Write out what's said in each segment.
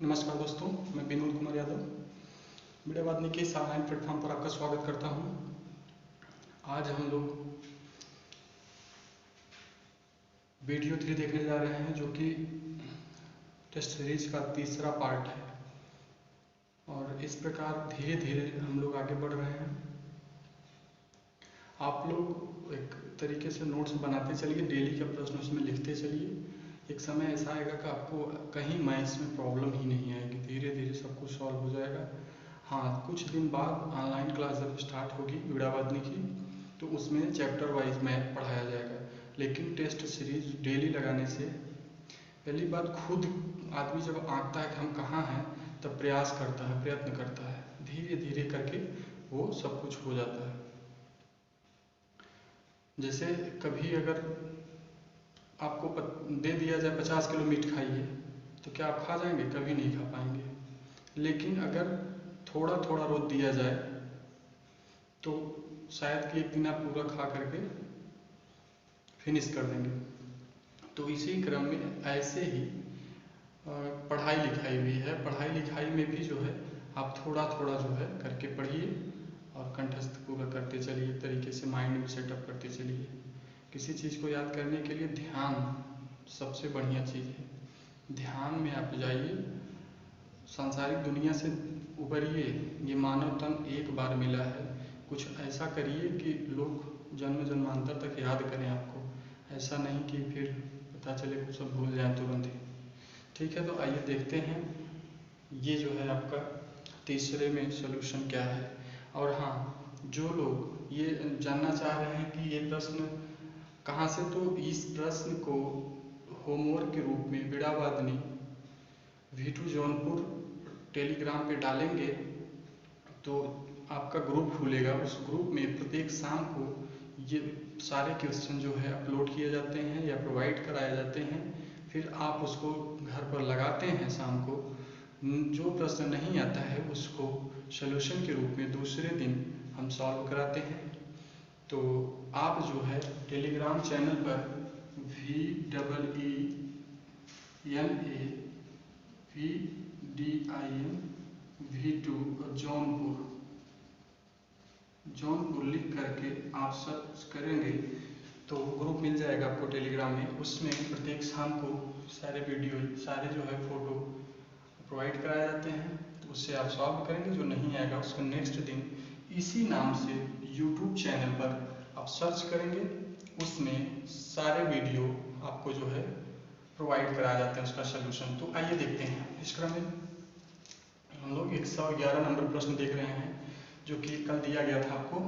नमस्कार दोस्तों, मैं विनोद कुमार यादव वीडियो वादनी के इस ऑनलाइन प्लेटफॉर्म पर आपका स्वागत करता हूं। आज हम लोग वीडियो 3 देखने जा रहे हैं, जो कि टेस्ट सीरीज का तीसरा पार्ट है। और इस प्रकार धीरे धीरे हम लोग आगे बढ़ रहे हैं। आप लोग एक तरीके से नोट्स बनाते चलिए, डेली का प्रश्न उसमें लिखते चलिए। एक समय ऐसा आएगा कि आपको कहीं मैथ्स में प्रॉब्लम ही नहीं आएगी, धीरे धीरे सब कुछ सॉल्व हो जाएगा। हाँ, कुछ दिन बाद ऑनलाइन क्लास जब स्टार्ट होगी वीणावादनी की, तो उसमें चैप्टर वाइज मैथ पढ़ाया जाएगा। लेकिन टेस्ट सीरीज डेली लगाने से पहली बात, खुद आदमी जब आंकता है कि हम कहाँ हैं, तब प्रयास करता है, प्रयत्न करता है, धीरे धीरे करके वो सब कुछ हो जाता है। जैसे कभी अगर आपको दे दिया जाए 50 किलो मीट खाइए, तो क्या आप खा जाएंगे? कभी नहीं खा पाएंगे। लेकिन अगर थोड़ा थोड़ा रोज दिया जाए तो शायद कि एक दिन आप पूरा खा करके फिनिश कर देंगे। तो इसी क्रम में ऐसे ही पढ़ाई लिखाई भी है। पढ़ाई लिखाई में भी जो है आप थोड़ा थोड़ा जो है करके पढ़िए और कंठस्थ पूरा करते चलिए, एक तरीके से माइंड में सेटअप करते चलिए। किसी चीज़ को याद करने के लिए ध्यान सबसे बढ़िया चीज़ है। ध्यान में आप जाइए, सांसारिक दुनिया से उबरिए। ये मानव तन एक बार मिला है, कुछ ऐसा करिए कि लोग जन्म जन्मांतर तक याद करें आपको। ऐसा नहीं कि फिर पता चले कुछ सब भूल जाए तुरंत ही। ठीक है, तो आइए देखते हैं ये जो है आपका तीसरे में सॉल्यूशन क्या है। और हाँ, जो लोग ये जानना चाह रहे हैं कि ये प्रश्न कहाँ से, तो इस प्रश्न को होमवर्क के रूप में वीणावादनी V2 जौनपुर टेलीग्राम पे डालेंगे तो आपका ग्रुप खुलेगा। उस ग्रुप में प्रत्येक शाम को ये सारे क्वेश्चन जो है अपलोड किए जाते हैं या प्रोवाइड कराए जाते हैं। फिर आप उसको घर पर लगाते हैं शाम को। जो प्रश्न नहीं आता है उसको सॉल्यूशन के रूप में दूसरे दिन हम सॉल्व कराते हैं। तो आप जो है टेलीग्राम चैनल पर VEENAVDIN V2 और जौनपुर लिख करके आप सर्च करेंगे तो ग्रुप मिल जाएगा आपको टेलीग्राम में। उसमें प्रत्येक शाम को सारे वीडियो, सारे जो है फोटो प्रोवाइड कराए जाते हैं। तो उससे आप सॉल्व करेंगे। जो नहीं आएगा उसको नेक्स्ट दिन इसी नाम से यूट्यूब चैनल पर आप सर्च करेंगे, उसमें सारे वीडियो आपको जो है प्रोवाइड कराया जाते हैं उसका सलूशन। तो आइए देखते हैं। इस क्रम में हम लोग 111 नंबर प्रश्न देख रहे हैं, जो कि कल दिया गया था आपको।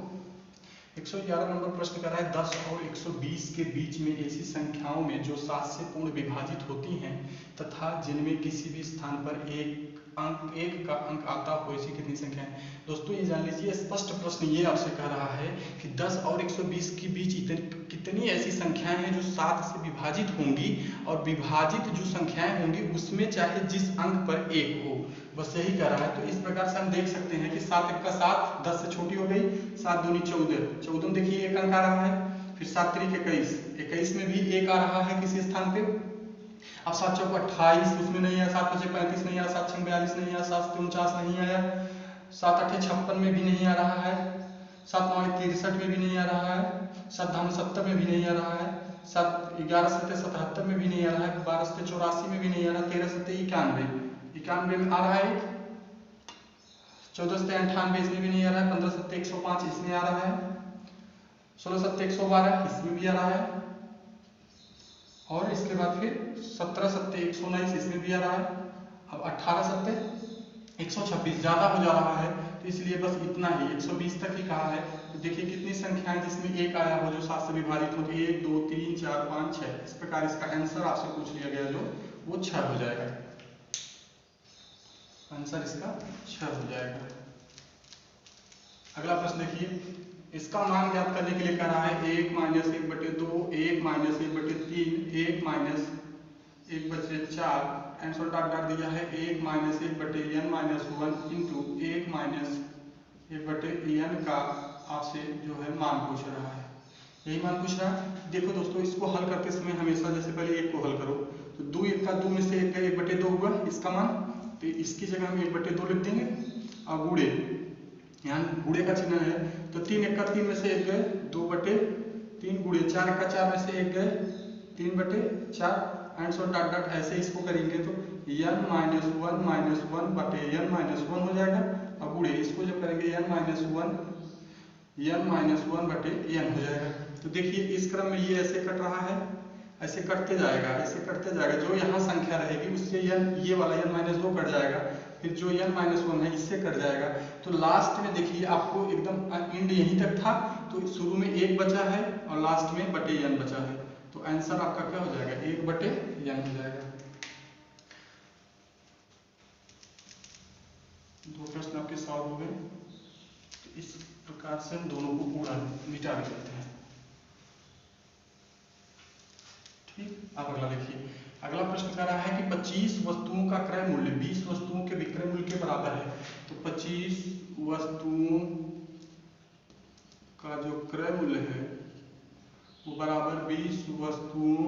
111 नंबर प्रश्न कर रहा है, 10 और 120 के बीच में ऐसी संख्याओं में जो 7 से पूर्ण विभाजित होती हैं तथा जिनमें किसी भी स्थान पर एक का अंक आता हो, ऐसी कितनी संख्या है? दोस्तों ये जान लीजिए, स्पष्ट प्रश्न ये आपसे कह रहा है कि 10 और 120 के बीच कितनी ऐसी संख्याएं हैं जो 7 से विभाजित होंगी, और विभाजित जो संख्याएं होंगी उसमें चाहे जिस अंक पर 1 हो, बस यही कह रहा है। तो इस प्रकार से हम देख सकते हैं कि 7 1 का 7, 10 से छोटी हो गई, 7 दूनी 14, 14 में देखिए एक अंक आ रहा है। फिर 7 त्रिक 21, 21 में भी एक आ रहा है किसी स्थान पे। अब 7 चौक 28, उसमें नहीं आया। 7 5 35 नहीं आया। 7 6 42 नहीं आया। 7 49 नहीं आया। 7 8 56 में भी नहीं आ रहा है। 7 9 63 में भी नहीं आ रहा है। 7 धाम 70 में भी नहीं आ रहा है। 7 11 7 77 में भी नहीं आ रहा है। 12 7 84 में भी नहीं आ रहा। 13 7 91 में आ रहा है। 14 7 98 इसमें भी नहीं आ रहा है। 15 7 105 इसमें आ रहा है। 16 7 112 इसमें भी आ रहा है। और इसके बाद फिर 17 7 119 इसमें भी आ रहा है। अब 18 7 126 ज़्यादा हो जा रहा है, तो इसलिए बस इतना ही 120 तक ही कहा है। तो देखिए कितनी संख्याएं जिसमें एक आया हो जो 7 से विभाजित हो, 1 2 3 4 5 6। इस प्रकार इसका आंसर आपसे पूछ लिया गया जो वो 6 हो जाएगा। आंसर इसका 6 हो जाएगा। अगला प्रश्न देखिए, इसका मान ज्ञात करने के लिए कह रहा है 1 - 1/2, 1 - 1/3, 1 - 1/4। आंसर डाल दिया है 1 - 1/n - 1 इंटू 1 - 1/n का आपसे जो है मान पूछ रहा है। यही मान पूछ रहा है। देखो दोस्तों, इसको हल करते समय हमेशा जैसे पहले 1 को हल करो, तो 2 1 का 2 में से 1 का 1/2 हुआ, इसका मान तो इसकी जगह हम 1/2 लिख देंगे। और गुड़े, यहाँ गुड़े का चिन्ह है तो 3 1 का 3 में से 1 गए, 2/3 गुड़े 4 1 का 4 में से 1 गए, 3/4 एंड सो डॉट डॉट ऐसे इसको करेंगे तो n - 1 बटे n - 1 हो जाएगा। और गुड़े इसको जब करेंगे n - 1 बटे n हो जाएगा। तो देखिए इस क्रम में ये ऐसे कट रहा है, ऐसे कटते जाएगा, ऐसे कटते जाएगा। जो यहाँ संख्या रहेगी उससे ये वाला n - 2 कट जाएगा, फिर जो n - 1 है इससे कट जाएगा। तो लास्ट में देखिए आपको एकदम एंड यहीं तक था, तो शुरू में 1 बचा है और लास्ट में बटे n बचा है। तो आंसर आपका क्या हो जाएगा, 1/n हो जाएगा। 2 प्रश्न आपके सॉल्व हो गए। तो इस प्रकार से हम दोनों को पूरा मिटा भी सकते हैं। ठीक, अब अगला देखिए। अगला प्रश्न कह रहा है कि 25 वस्तुओं का क्रय मूल्य 20 वस्तुओं के विक्रय मूल्य के बराबर है। तो 25 वस्तुओं का जो क्रय मूल्य है वो बराबर 20 वस्तुओं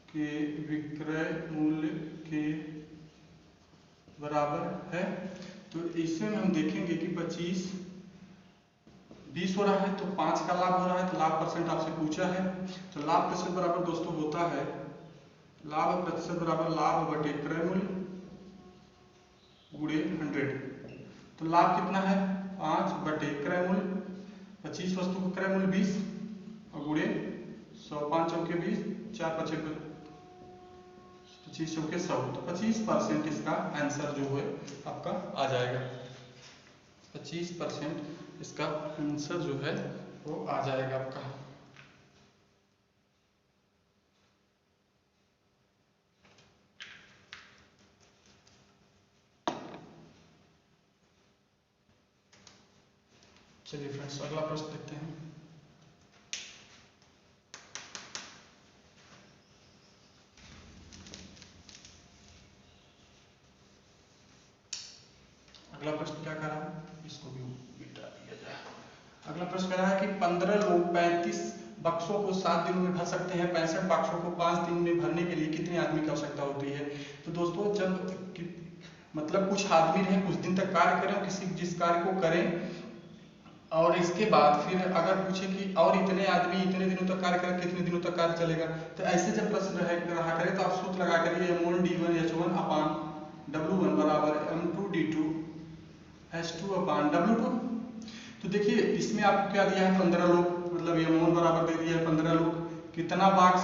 के विक्रय मूल्य के बराबर है। तो इसमें हम देखेंगे कि 20 हो रहा है तो 5 का लाभ हो रहा है, तो लाभ परसेंट आपसे पूछा है। तो लाभ प्रतिशत बराबर दोस्तों होता है लाभ प्रतिशत बराबर लाभ बटे क्रय मूल्य गुणे 100। तो लाभ कितना है 5 बटे क्रय मूल्य, 25 वस्तु का क्रय मूल्य 20 और गुणे 100, 5 चौके 20, 4 पचे 25 चौके 100। तो 25% इसका आंसर जो है आपका आ जाएगा। 25% इसका आंसर जो है वो आ जाएगा आपका। चलिए फ्रेंड्स अगला प्रश्न देखते हैं। अगला प्रश्न क्या कह रहा है, इसको भी मिटा दिया जाए। अगला प्रश्न कह रहा है कि 15 लोग 35 बक्सों को 7 दिनों में भर सकते हैं। 65 बक्सों को 5 दिन में भरने के लिए कितने आदमी की आवश्यकता होती है। तो दोस्तों जब मतलब कुछ आदमी रहे, कुछ दिन तक कार्य करें, किसी जिस कार्य को करें और इसके बाद फिर अगर पूछे कि और इतने आदमी इतने दिनों तक कार्य करें, कितने दिनों तक कार्य चलेगा। तो ऐसे जब प्रश्न रहा करे तो आप सूत्र लगा करिए m1 d1 h1 अपान w1 बराबर m2 d2 h2 अपान w2। तो देखिए इसमें आपको क्या दिया है 15 लोग, मतलब m1 बराबर दे दिया है 15 लोग। कितना बॉक्स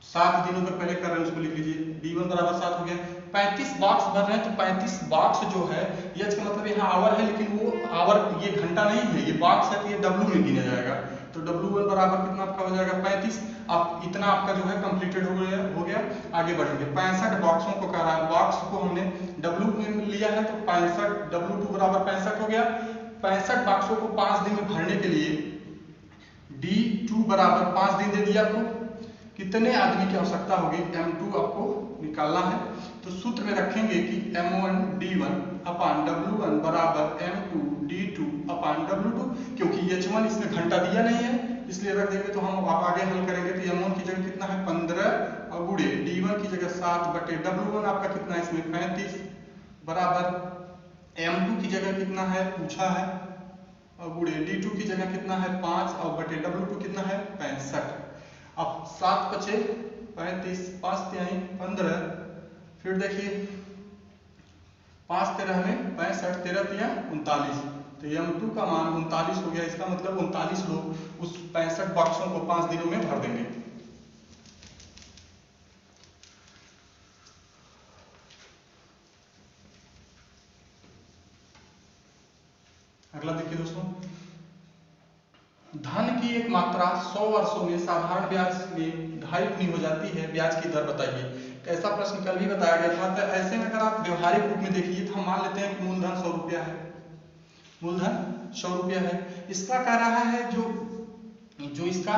7 दिनों तक पहले कर रहे हैं उसको लिख लीजिए, d1 बराबर 7 हो गया। 35 बॉक्स भर रहे हैं तो 35 बॉक्स जो है ये इसका मतलब यहाँ आवर है, लेकिन वो आवर ये घंटा नहीं है, ये बॉक्स है तो ये w में गिना जाएगा। तो w1 बराबर कितना आपका हो जाएगा 35। अब इतना आपका जो है कंप्लीटेड हो गया। आगे बढ़ेंगे 65 बॉक्सों को कह रहा है, बॉक्स को हमने w में लिया है तो 65 w2 बराबर 65 हो गया। 65 बॉक्सों को 5 दिन में भरने के लिए d2 बराबर 5 दिन दे दिया आपको। कितने आदमी की आवश्यकता होगी m2 आपको निकालना है। तो सूत्र में रखेंगे कि m1 d1 अपान w1 बराबर m2 d2 अपान w2। क्योंकि h1 इसमें घंटा दिया नहीं है इसलिए रख देंगे। तो हम आप आगे हल करेंगे तो m1 की जगह कितना है 15 और गुणे d1 की जगह 7 बटे w1 आपका कितना है इसमें 35 बराबर m2 की जगह कितना है पूछा है और गुणे d2 की जगह कितना है 5 और बटे w2 कितना है 65। अब 7 पचे 35, 5 तिहाई 15, फिर देखिए 5 13 में 65, 13 तिया 39। तो m2 का मान 39 हो गया। इसका मतलब 39 लोग उस 65 बॉक्सों को 5 दिनों में भर देंगे। अगला देखिए दोस्तों, धन की एक मात्रा 100 वर्षों में साधारण ब्याज में 2.5 गुनी हो जाती है, ब्याज की दर बताइए। ऐसा प्रश्न कल भी बताया गया था। तो ऐसे में अगर आप व्यवहारिक रूप में देखिए तो हम मान लेते हैं कि मूलधन 100 रुपया है, मूलधन 100 रुपया है। इसका कह रहा है जो इसका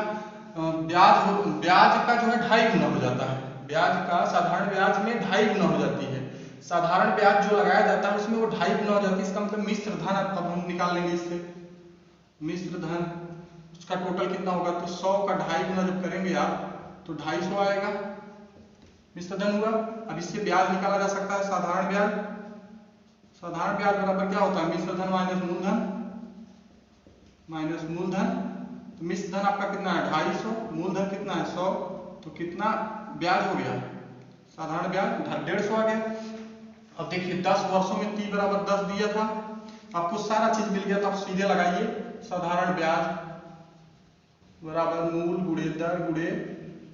ब्याज का जो है 2.5 गुना हो जाता है। ब्याज का साधारण ब्याज में 2.5 गुना हो जाती है। साधारण ब्याज जो लगाया जाता है उसमें वो 2.5 गुना हो जाती है। इसका मतलब मिश्र धन अब हम निकाल लेंगे इससे। मिश्र धन उसका टोटल कितना होगा, तो 100 का 2.5 गुना जब करेंगे आप तो 250 आएगा मिश्र धन हुआ। अब इससे ब्याज निकाला जा सकता है, साधारण ब्याज। साधारण ब्याज बराबर क्या होता है, मिश्र धन माइनस मूलधन। तो मिश्र धन आपका कितना है 250, मूलधन कितना है 100, तो कितना ब्याज हो गया, साधारण ब्याज 150 आ गया। अब देखिए 10 वर्षों में t बराबर 10 दिया था, आपको सारा चीज मिल गया, तो आप सीधे लगाइए साधारण ब्याज बराबर मूल गुणे दर गुणे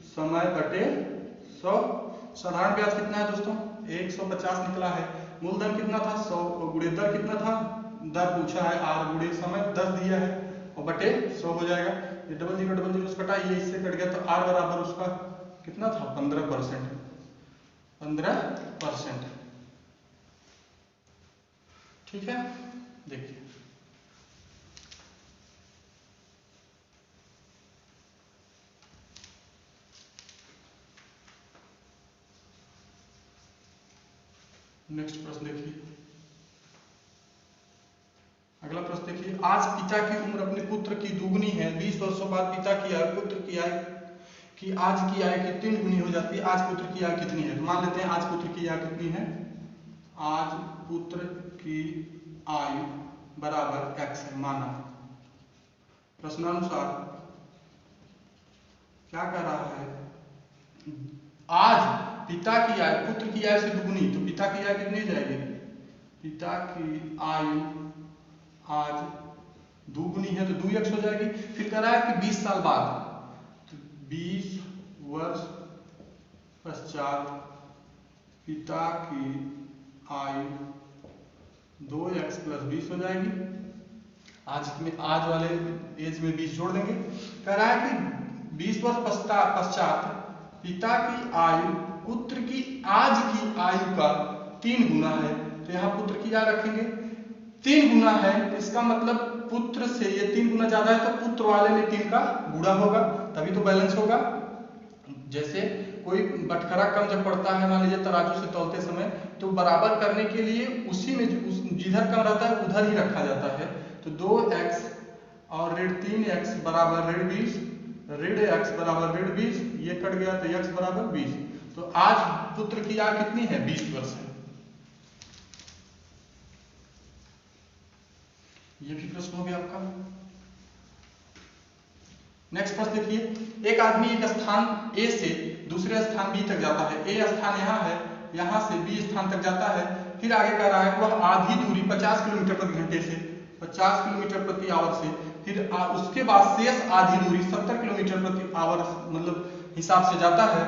समय बटे 100। साधारण ब्याज कितना है दोस्तों 150 निकला है, मूलधन कितना था 100 और गुणे दर कितना था, दर पूछा है r गुणे समय 10 दिया है और बटे 100 हो जाएगा। ये 0000 से कटाइए, इससे कट गया तो r बराबर उसका कितना था 15%। ठीक है, देखिए नेक्स्ट प्रश्न देखिए, अगला प्रश्न देखिए, आज पिता की उम्र अपने पुत्र की दुगनी है, 20 वर्षों बाद पिता की आयु पुत्र की आयु कि आज की आयु की 3 गुनी हो जाती है। आज पुत्र की आयु कितनी है, तो मान लेते हैं आज पुत्र की आयु कितनी है, आज पुत्र की आयु बराबर x है माना। प्रश्नानुसार क्या कर रहा है, आज पिता की आयु पुत्र की आयु से दुगुनी, तो पिता की आयु कितनी जाएगी, पिता की आयु आज दुगुनी है तो 2x हो जाएगी। फिर कह रहा है कि 20 साल बाद, तो 20 वर्ष पश्चात पिता की आयु 2x + 20 हो जाएगी। आज वाले एज में 20 जोड़ देंगे। कह रहा है कि 20 वर्ष पश्चात पिता की आयु पुत्र की आज की आयु का 3 गुना है, तो यहाँ पुत्र की आयु रखेंगे 3 गुना है, इसका मतलब पुत्र से ये 3 गुना ज्यादा है, तो पुत्र वाले में 3 का गुणा होगा तभी तो बैलेंस होगा। जैसे कोई बटखरा कम जब पड़ता है, मान लीजिए तराजू से तौलते समय, तो बराबर करने के लिए उसी में जिधर कम रहता है उधर ही रखा जाता है। तो 2x और -3x बराबर -20, -x बराबर -20, ये कट गया तो x बराबर 20। तो आज पुत्र की आयु कितनी है 20 वर्ष है। ये भी प्रश्न हो गया आपका। नेक्स्ट प्रश्न देखिए, एक आदमी एक स्थान A से दूसरे स्थान B तक जाता है। A स्थान यहाँ है, यहाँ से B स्थान तक जाता है, फिर आगे कह रहा है कि वह आधी दूरी 50 किलोमीटर प्रति घंटे से 50 किलोमीटर प्रति आवर से, फिर उसके बाद शेष आधी दूरी 70 किलोमीटर प्रति आवर मतलब हिसाब से जाता है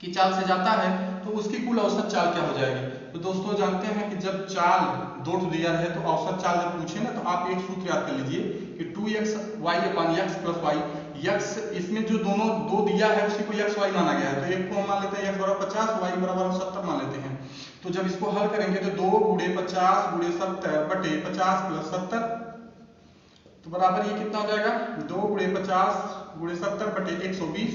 कि चाल से जाता है, तो उसकी कुल औसत चाल क्या हो जाएगी। तो दोस्तों जानते हैं कि जब चाल दो दिया है तो औसत चाल जब पूछे ना, तो आप एक सूत्र याद कर लीजिए कि 2x y/x + y, x इसमें जो दोनों दो दिया है उसी को x y माना गया है, तो एक को हम मान लेते हैं x बराबर 50, y बराबर 70 मान लेते हैं। तो जब इसको हल करेंगे तो 2 × 50 × 70 बटे 50 + 70, तो बराबर ये कितना हो जाएगा 2 × 50 × 70 बटे 120,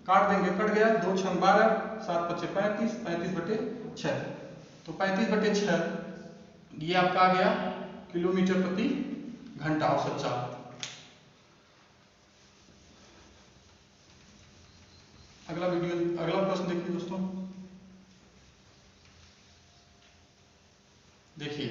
काट देंगे कट गया, 2 × 12, 7 × 5 35, 35 बटे 6, तो 35 बटे 6 ये आपका आ गया किलोमीटर प्रति घंटा औसत चाल। अगला प्रश्न देखिए दोस्तों, देखिए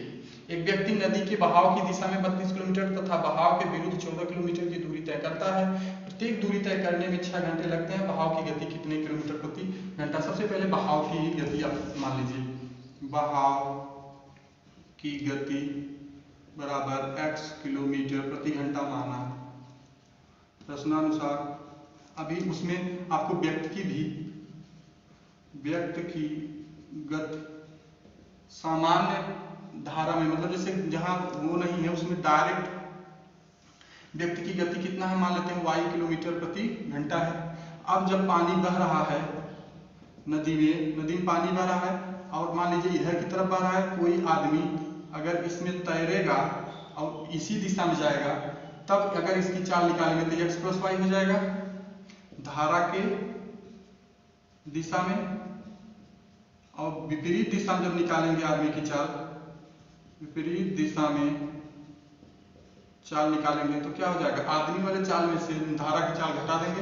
एक व्यक्ति नदी के बहाव की दिशा में 32 किलोमीटर तथा बहाव के विरुद्ध 14 किलोमीटर की दूरी तय करता है। प्रत्येक दूरी तय करने में 6 घंटे लगते हैं। बहाव की गति कितने किलोमीटर प्रति घंटा। सबसे पहले बहाव की गति आप मान लीजिए, बहाव की गति बराबर x किलोमीटर प्रति घंटा माना। प्रश्नानुसार अभी उसमें आपको व्यक्त की गति सामान्य धारा में, मतलब जैसे जहां वो नहीं है उसमें डायरेक्ट व्यक्ति की गति कितना है मान लेते हैं y किलोमीटर प्रति घंटा है। अब जब पानी बह रहा है नदी में पानी बह रहा है और मान लीजिए इधर की तरफ बह रहा है, कोई आदमी अगर इसमें तैरेगा और इसी दिशा में जाएगा, तब अगर इसकी चाल निकालेंगे तो x + y हो जाएगा धारा के दिशा में, और विपरीत दिशा में जब निकालेंगे आदमी की चाल, विपरीत दिशा में चाल निकालेंगे तो क्या हो जाएगा, आदमी वाले चाल में से धारा की चाल घटा देंगे,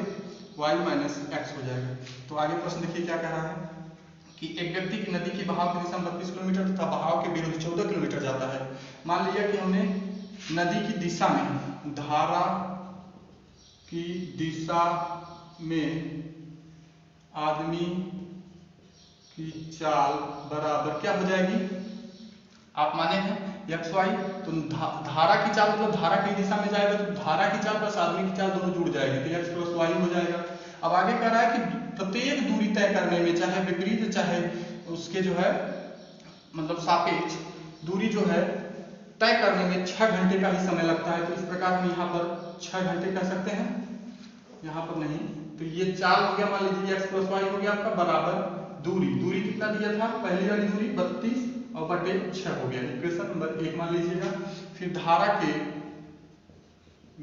y - x हो जाएगा। तो आगे प्रश्न देखिए क्या कह रहा है कि एक व्यक्ति की नदी की बहाव की दिशा में 32 किलोमीटर तथा बहाव के विरुद्ध 14 किलोमीटर जाता है। मान लीजिए कि हमने नदी की दिशा में, धारा की दिशा में आदमी की चाल बराबर क्या हो जाएगी, आप माने हैं एक्स वाई, तो धारा की चाल मतलब धारा की दिशा में जाएगा तो धारा की चाल प्लस आदमी की चाल दोनों जुड़ जाएगी, तो एक्स प्लस वाई हो जाएगा। अब आगे कह रहा है कि प्रत्येक दूरी तय करने में, चाहे विपरीत चाहे उसके जो है मतलब सापेक्ष दूरी जो है तय करने में 6 घंटे का ही समय लगता है। तो इस प्रकार हम यहाँ पर 6 घंटे कह सकते हैं, यहाँ पर नहीं। तो ये चाल हो गया, मान लीजिए एक्स प्लस वाई हो गया आपका बराबर दूरी कितना दिया था, पहली वाली दूरी 32 और बटे 6 हो गया, इक्वेशन नंबर 1 मान लीजिएगा। फिर धारा के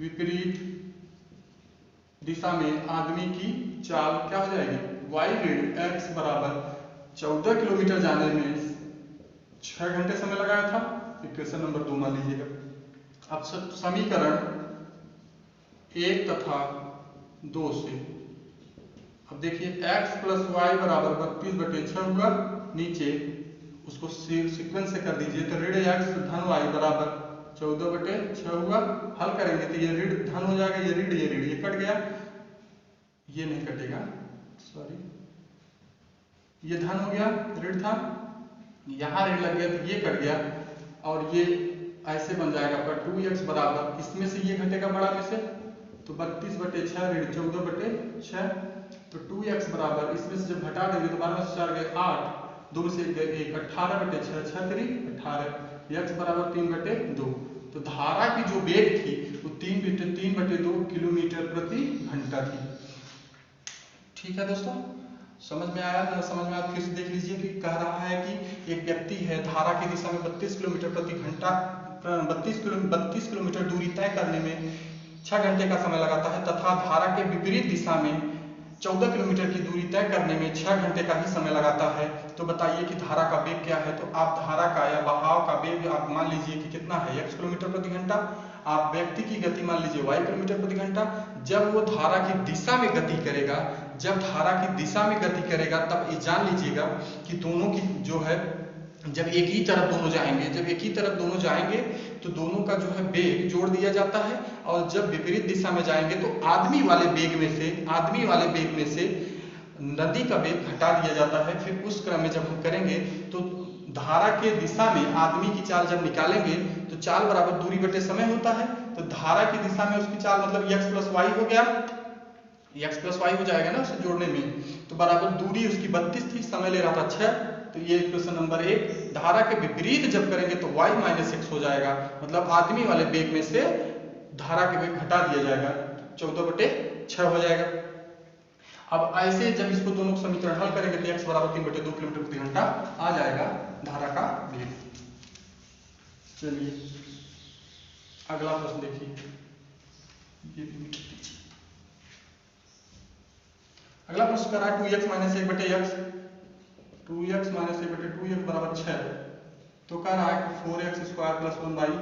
विपरीत दिशा में आदमी की चाल क्या हो जाएगी, वाई ऋण एक्स बराबर 14 किलोमीटर जाने में 6 घंटे समय लगाया था, इक्वेशन नंबर 2 मान लीजिएगा। अब समीकरण 1 तथा 2 से अब देखिए x प्लस वाई बराबर 32 बटे 6 होगा, नीचे उसको सीक्वेंस से कर दीजिए, तो ऋण x धन y बराबर 14 बटे 6 होगा। हल करेंगे तो ये ऋण धन हो जाएगा, ये ऋण ये कट गया, ये नहीं कटेगा, सॉरी ये धन हो गया, ऋण था, यहाँ ऋण लग गया तो ये कट गया, और ये ऐसे बन जाएगा पर 2x बराबर, इसमें से ये घटेगा बड़ा में से, तो 32 बटे 6 ऋण 14 बटे 6, तो 2x बराबर, इसमें से जब घटा देंगे तो 12 से 4 गए 8, 2 से 1 18 बटे 6 6 3 18, x बराबर 3 बटे 2। तो धारा की जो वेग थी वो 3 बटे 2 किलोमीटर प्रति घंटा थी। ठीक है दोस्तों, समझ में आया ना? समझ में आया फिर से देख लीजिए कि कह रहा है कि एक व्यक्ति है, धारा की दिशा में 32 किलोमीटर प्रति घंटा 32 किलोमीटर दूरी तय करने में 6 घंटे का समय लगाता है, तथा धारा के विपरीत दिशा में 14 किलोमीटर की दूरी तय करने में 6 घंटे का ही समय लगाता है। तो बताइए कि धारा का वेग क्या है। तो आप धारा का या बहाव का वेग आप मान लीजिए कि कितना है, x किलोमीटर प्रति घंटा। आप व्यक्ति की गति मान लीजिए y किलोमीटर प्रति घंटा। जब वो धारा की दिशा में गति करेगा, जब धारा की दिशा में गति करेगा तब ये जान लीजिएगा कि दोनों की जो है, जब एक ही तरफ दोनों जाएंगे, जब एक ही तरफ दोनों जाएंगे तो दोनों का जो है वेग जोड़ दिया जाता है, और जब विपरीत दिशा में जाएंगे तो आदमी वाले वेग में से नदी का वेग घटा दिया जाता है। फिर उस क्रम में जब हम करेंगे तो धारा के दिशा में आदमी की चाल जब निकालेंगे तो चाल बराबर दूरी बटे समय होता है। तो धारा की दिशा में उसकी चाल मतलब x प्लस वाई हो गया, x प्लस वाई हो जाएगा ना उसे जोड़ने में, तो बराबर दूरी उसकी 32 थी, समय ले रहा था 6, तो ये इक्वेशन नंबर 1। धारा के विपरीत जब करेंगे तो y माइनस x हो जाएगा, मतलब आदमी वाले वेग में से धारा के वेग घटा दिया जाएगा, 14 बटे 6 हो जाएगा। अब ऐसे जब इसको दोनों समीकरण हल करेंगे तो x बराबर 3 बटे 2 किलोमीटर प्रति घंटा आ जाएगा धारा का वेग। चलिए अगला प्रश्न देखिए, ये भी मीटर दीजिए। अगला प्रश्न कर रहा है 2x माइनस 1 बटे x, 2x माइनस 1 बटे 2x बराबर 6। तो कह रहा है कि 4x square plus 1 by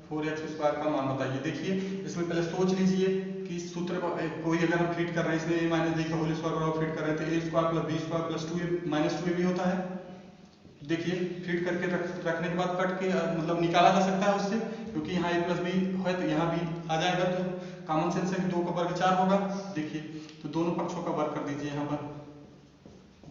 4x square का मान बताइए। देखिए इसमें पहले सोच लीजिए कि सूत्र कोई अगर हम फिट कर रहे हैं, इसमें a माइनस b का होल स्क्वायर और फिट कर रहे हैं तो a square plus b square plus 2a minus 2ab होता है। देखिए फिट करके रखने के बाद कट के मतलब निकाला जा सकता है उससे, क्योंकि यहाँ a प्लस b है तो यहाँ भी आ जाएगा, तो कॉमन सेंस है कि 2 का वर्ग 4 होगा। देखिए तो दोनों पक्षों का वर्ग कर दीजिए, यहाँ पर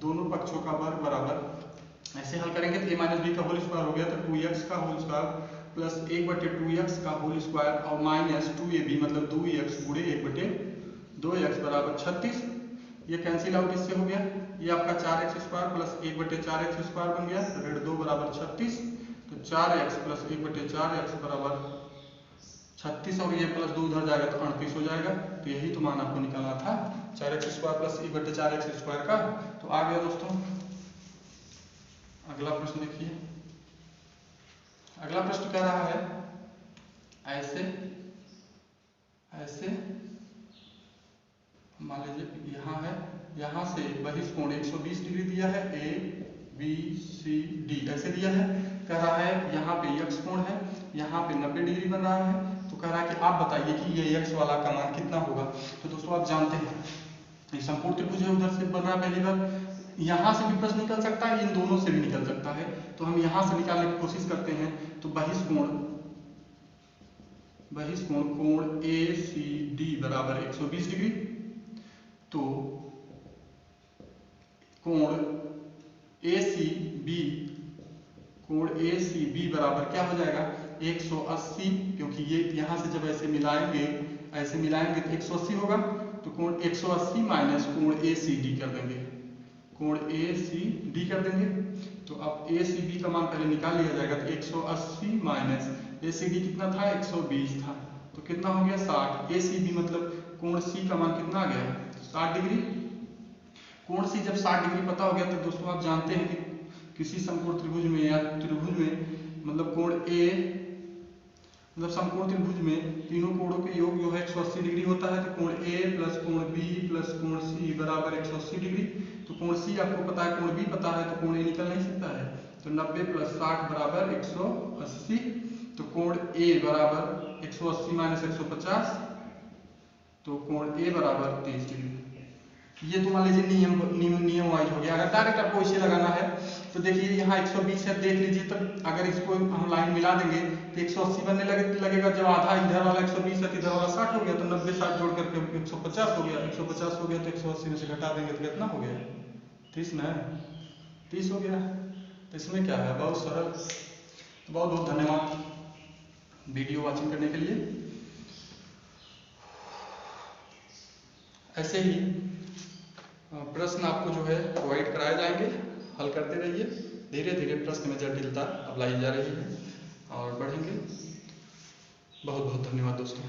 दोनों पक्षों का वर्ग बराबर ऐसे हल करेंगे तो a माइनस b का होल स्क्वायर हो गया, तो 2x का होल स्क्वायर प्लस 1 बटे 2x का होल स्क्वायर और माइनस 2ab मतलब 2x गुणे 1 बटे 2x बराबर 36। ये कैंसिल आउट इससे हो गया, ये आपका 4x स्क्वायर प्लस 1 बटे 4x स्क्वायर बन गया, ऋण 2 बराबर 36। तो 4x प्लस 1 बटे 4x बराबर 36 और ये प्लस 2 उधर जाएगा तो 38 हो जाएगा। तो यही तो मान आपको निकालना था, 4x स्क्वायर प्लस 1 बटे 4x स्क्वायर का। तो आ गया दोस्तों। अगला प्रश्न देखिए, अगला प्रश्न कह रहा है ऐसे ऐसे मान लीजिए यहाँ है, यहाँ से बहिष्ठ कोण 120 डिग्री दिया है, ए बी सी डी ऐसे दिया है। कह रहा है यहाँ पे x कोण है, यहाँ पे 90 डिग्री बन रहा है। तो कह रहा है कि आप बताइए कि ये x वाला का मान कितना होगा। तो दोस्तों आप जानते हैं ये संपूर्ण त्रिभुज है, उधर से बन रहा है पहली बार, यहाँ से भी प्रश्न निकल सकता है, इन दोनों से भी निकल सकता है। तो हम यहाँ से निकालने की कोशिश करते हैं। तो बहिष्कोण कोण ACD बराबर 120 डिग्री। तो कोण ACB बराबर क्या हो जाएगा 180, क्योंकि ये यहाँ से जब ऐसे मिलाएंगे तो 180 होगा। तो कोण 180 माइनस कोण ACD कर देंगे, तो अब ACB का मान पहले निकाल लिया जाएगा। तो 180 माइनस ACD कितना था 120 था, तो कितना हो गया 60। ACB मतलब कोण C का मान कितना आ गया 60 डिग्री। कोण C जब 60 डिग्री पता हो गया तो दोस्तों आप जानते हैं कि किसी समकोण त्रिभुज में या त्रिभुज में मतलब कोण A मतलब समकोण त्रिभुज में तीनों कोणों के योग जो है 180 डिग्री होता है। तो कोण A प्लस कोण B प्लस कोण C बराबर 180 डिग्री। तो कोण C आपको पता है, कोण B पता है, तो कोण A निकल नहीं सकता है। तो 90 प्लस 60 बराबर 180। तो कोण A बराबर 180 माइनस 150, तो कोण A बराबर 23 डिग्री। ये तो मान लीजिए नियम वाइज हो गया। अगर डायरेक्ट आपको इसे लगाना है तो देखिए यहाँ 120 है, देख लीजिए। तब अगर इसको हम लाइन मिला देंगे तो 180 बनने लगेगा। जब आधा इधर वाला 120 है तो इधर वाला 60 हो गया। तो 90 60 जोड़ करके 150 हो गया। 150 हो गया तो 180 में से घटा देंगे तो कितना हो गया 30 ना, 30 हो गया। तो इसमें क्या है, बहुत सरल। तो बहुत बहुत धन्यवाद वीडियो वॉचिंग करने के लिए। ऐसे ही प्रश्न आपको जो है प्रोवाइड कराए जाएंगे, हल करते रहिए। धीरे धीरे प्रश्न में जटिलता अब लाई जा रही है और बढ़ेंगे। बहुत बहुत धन्यवाद दोस्तों।